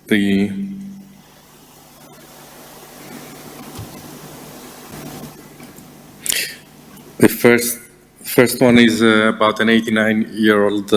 The first one is about an 89-year-old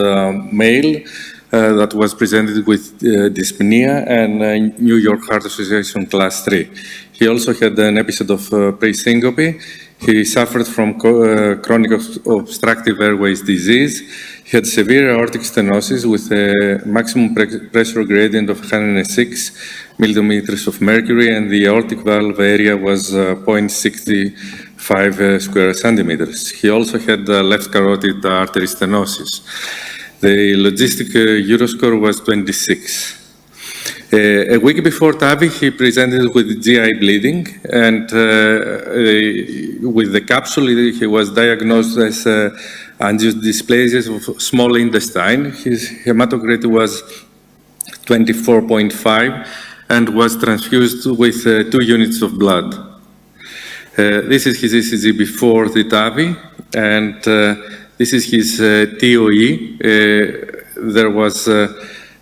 male that was presented with dyspnea and New York Heart Association Class 3. He also had an episode of pre-syncope. He suffered from chronic obstructive airways disease. He had severe aortic stenosis with a maximum pressure gradient of 106 millimeters of mercury, and the aortic valve area was 0.65 square centimeters. He also had left carotid artery stenosis. The logistic Euroscore was 26. A week before TAVI, he presented with GI bleeding, and with the capsule, he was diagnosed as angiodysplasia of small intestine. His hematocrit was 24.5 and was transfused with 2 units of blood. This is his ECG before the TAVI, and this is his TOE. There was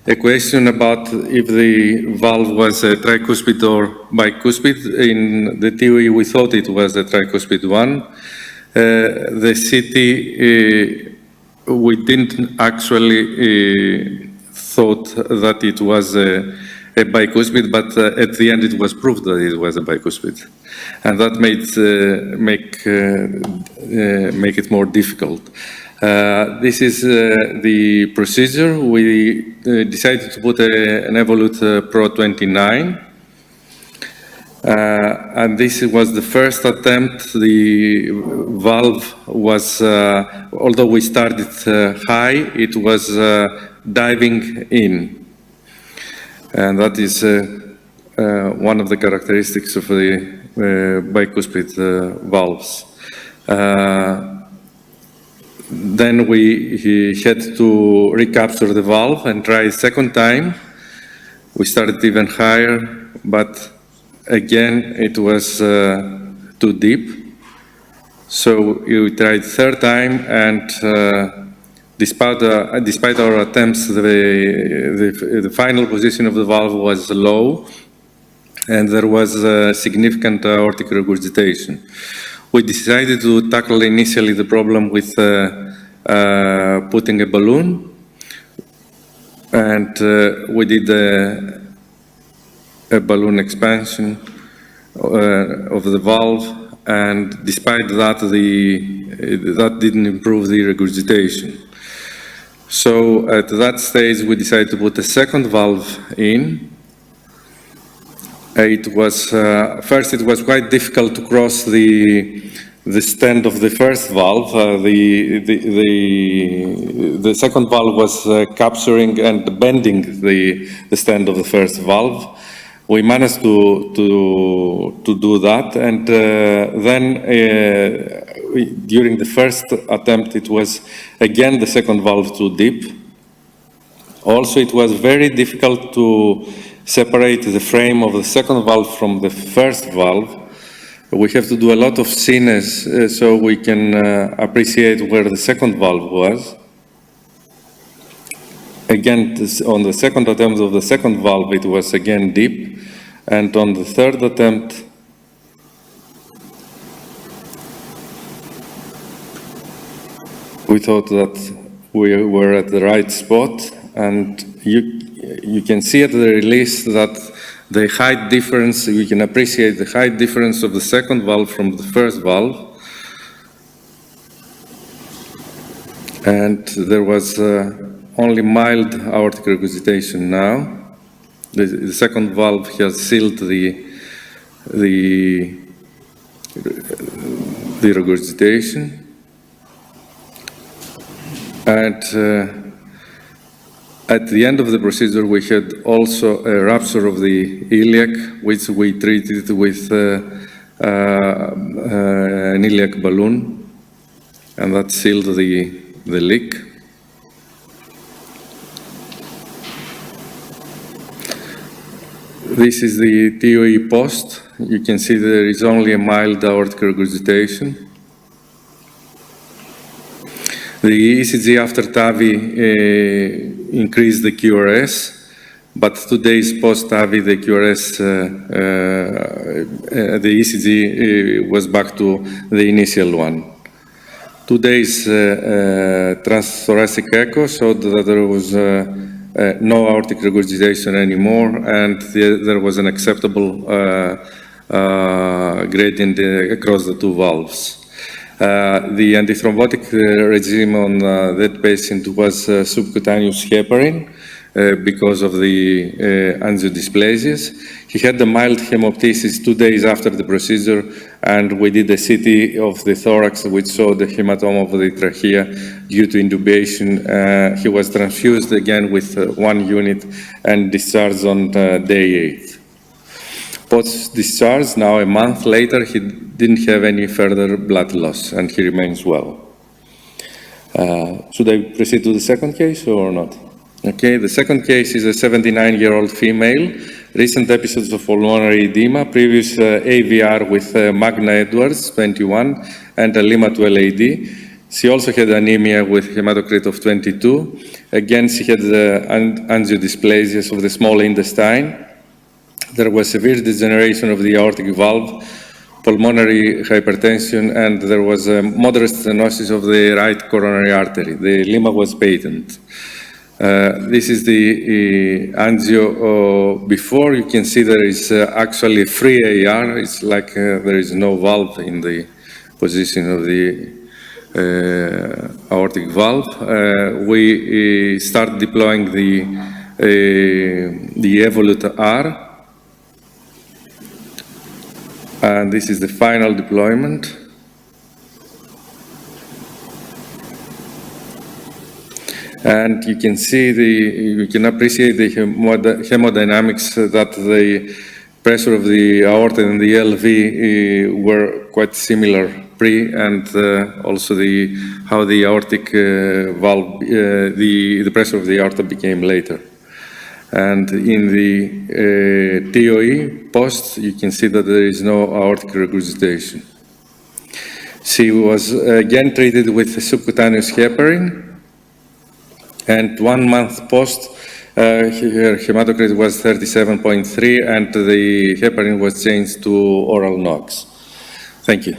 a question about if the valve was a tricuspid or bicuspid. In the TOE, we thought it was a tricuspid one. The CT, we didn't actually thought that it was a bicuspid, but at the end it was proved that it was a bicuspid. And that make it more difficult. This is the procedure. We decided to put an Evolut Pro 29. And this was the first attempt. The valve was, although we started high, it was diving in. And that is one of the characteristics of the bicuspid valves. Then he had to recapture the valve and try a second time. We started even higher, but again, it was too deep. So we tried third time, and despite our attempts, the final position of the valve was low, and there was significant aortic regurgitation. We decided to tackle initially the problem with putting a balloon, and we did a balloon expansion of the valve, and despite that, that didn't improve the regurgitation. So at that stage, we decided to put a second valve in. It was first. It was quite difficult to cross the stand of the first valve. The second valve was capturing and bending the stand of the first valve. We managed to do that, and then during the first attempt, it was again the second valve too deep. Also, it was very difficult to separate the frame of the second valve from the first valve. We have to do a lot of cines so we can appreciate where the second valve was. Again, on the second attempt of the second valve, it was again deep. And on the third attempt, we thought that we were at the right spot. And you can see at the release that the height difference, we can appreciate the height difference of the second valve from the first valve. And there was only mild aortic regurgitation now. The second valve has sealed the regurgitation. And at the end of the procedure, we had also a rupture of the iliac, which we treated with an iliac balloon, and that sealed the leak. This is the TOE post. You can see there is only a mild aortic regurgitation. The ECG after TAVI increased the QRS. but 2 days post-AVI, the QRS, the ECG was back to the initial one. 2 days transthoracic echo showed that there was no aortic regurgitation anymore, and there was an acceptable gradient across the two valves. The antithrombotic regime on that patient was subcutaneous heparin because of the angiodysplasias. He had the mild hemoptysis 2 days after the procedure, and we did a CT of the thorax, which showed the hematoma of the trachea due to intubation. He was transfused again with 1 unit and discharged on day 8. Post-discharge, now a month later, he didn't have any further blood loss, and he remains well. Should I proceed to the second case or not? Okay, the second case is a 79-year-old female, recent episodes of pulmonary edema, previous AVR with Magna Edwards, 21, and a Lima 12AD. She also had anemia with hematocrit of 22. Again, she had angiodysplasias of the small intestine. There was severe degeneration of the aortic valve, pulmonary hypertension, and there was a moderate stenosis of the right coronary artery. The Lima was patent. This is the angio before. You can see there is actually a free AR. It's like there is no valve in the position of the aortic valve. We start deploying the Evolut R. And this is the final deployment. And you can see you can appreciate the hemodynamics that the pressure of the aorta and the LV were quite similar pre, and also how the aortic valve, the pressure of the aorta became later. And in the TOE post, you can see that there is no aortic regurgitation. She was again treated with subcutaneous heparin, and 1 month post, her hematocrit was 37.3, and the heparin was changed to oral NOx. Thank you.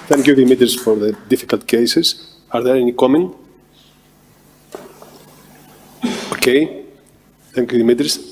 Thank you, Dimitris, for the difficult cases. Are there any comments? Okay. Thank you, Dimitris.